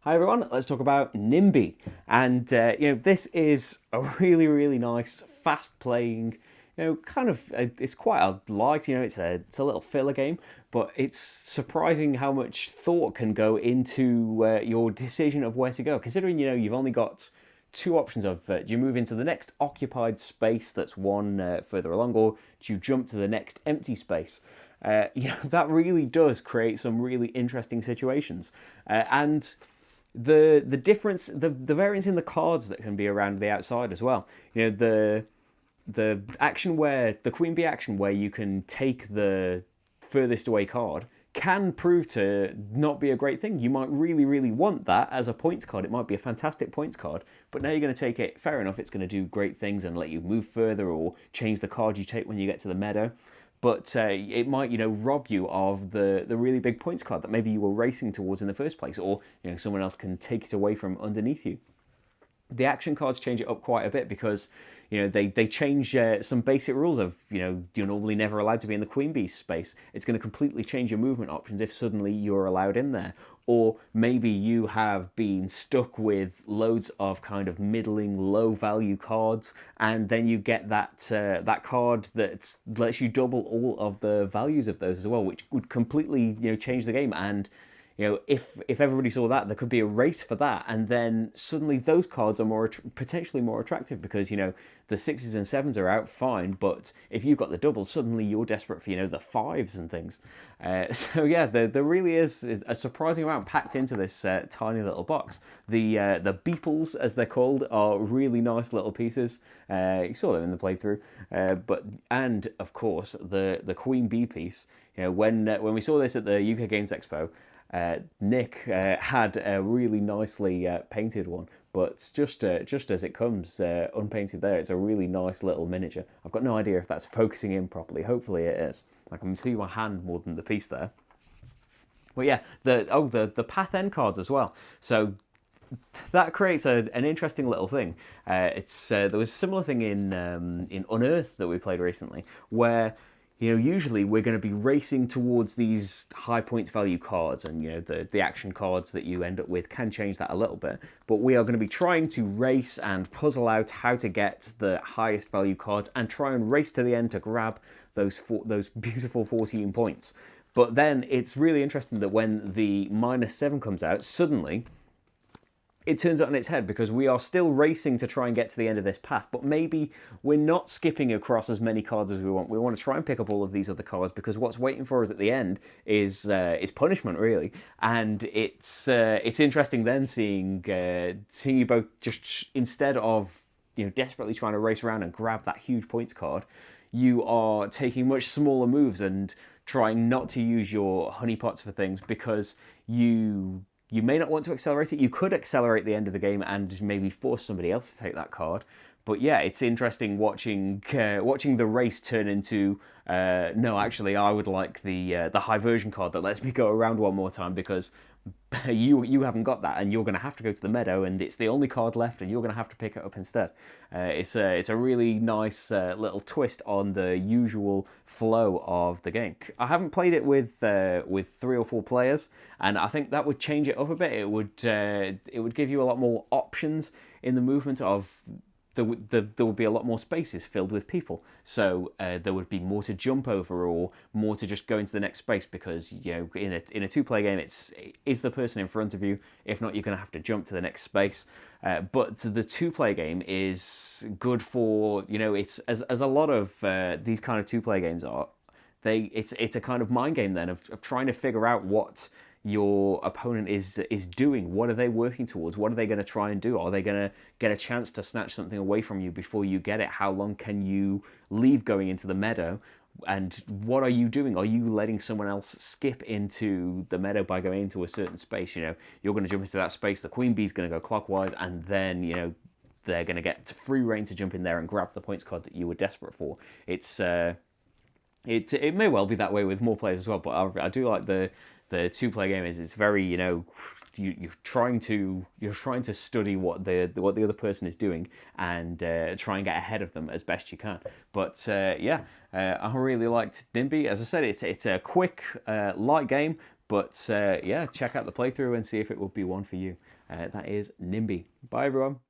Hi everyone, let's talk about Nimbee. And this is a really, really nice, fast-playing, it's quite a light. It's a little filler game, but it's surprising how much thought can go into your decision of where to go. Considering you've only got two options of do you move into the next occupied space that's one further along, or do you jump to the next empty space? That really does create some really interesting situations, and the difference, the variance in the cards that can be around the outside as well. The action where the Queen Bee action where you can take the furthest away card can prove to not be a great thing. You might really, really want that as a points card. It might be a fantastic points card, but now you're going to take it. Fair enough, it's going to do great things and let you move further or change the card you take when you get to the meadow. But it might, rob you of the really big points card that maybe you were racing towards in the first place, or someone else can take it away from underneath you. The action cards change it up quite a bit because they change some basic rules of you're normally never allowed to be in the Queen Bee space. It's going to completely change your movement options if suddenly you're allowed in there. Or maybe you have been stuck with loads of kind of middling, low value cards, and then you get that card that lets you double all of the values of those as well, which would completely change the game. And if everybody saw that, there could be a race for that, and then suddenly those cards are potentially more attractive because the sixes and sevens are out fine, but if you've got the doubles, suddenly you're desperate for the fives and things. So yeah, there really is a surprising amount packed into this tiny little box. The beeples, as they're called, are really nice little pieces. You saw them in the playthrough, and of course the Queen Bee piece. When we saw this at the UK Games Expo. Nick had a really nicely painted one, but just as it comes unpainted there, it's a really nice little miniature. I've got no idea if that's focusing in properly. Hopefully it is. I can see my hand more than the piece there. But yeah, the path end cards as well. So that creates an interesting little thing. There was a similar thing in Unearthed that we played recently, where usually we're going to be racing towards these high points value cards, and the action cards that you end up with can change that a little bit. But we are going to be trying to race and puzzle out how to get the highest value cards and try and race to the end to grab those beautiful 14 points. But then it's really interesting that when the -7 comes out, suddenly it turns it on its head, because we are still racing to try and get to the end of this path, but maybe we're not skipping across as many cards as we want. We want to try and pick up all of these other cards, because what's waiting for us at the end is punishment, really. And it's interesting then seeing you both just, instead of desperately trying to race around and grab that huge points card, you are taking much smaller moves and trying not to use your honeypots for things, because you may not want to accelerate it. You could accelerate the end of the game and maybe force somebody else to take that card. But yeah, it's interesting watching the race turn into no, actually, I would like the high version card that lets me go around one more time, because you haven't got that, and you're going to have to go to the meadow, and it's the only card left, and you're going to have to pick it up instead. It's a really nice little twist on the usual flow of the game. I haven't played it with 3 or 4 players, and I think that would change it up a bit. It would give you a lot more options in the movement of. There would be a lot more spaces filled with people, so there would be more to jump over or more to just go into the next space, because in a 2-player game, is the person in front of you. If not, you're going to have to jump to the next space. But the 2-player game is good for it's as a lot of these kind of 2-player games are. It's a kind of mind game then of trying to figure out what your opponent is doing. What are they working towards? What are they going to try and do? Are they going to get a chance to snatch something away from you before you get it? How long can you leave going into the meadow? And what are you doing? Are you letting someone else skip into the meadow by going into a certain space? You're going to jump into that space. The Queen Bee's going to go clockwise, and then they're going to get free reign to jump in there and grab the points card that you were desperate for. It may well be that way with more players as well, but I do like the 2-player game is it's very you're trying to study what the other person is doing and try and get ahead of them as best you can. But I really liked Nimbee. As I said, it's a quick light game, But yeah, check out the playthrough and see if it would be one for you. That is Nimbee. Bye, everyone.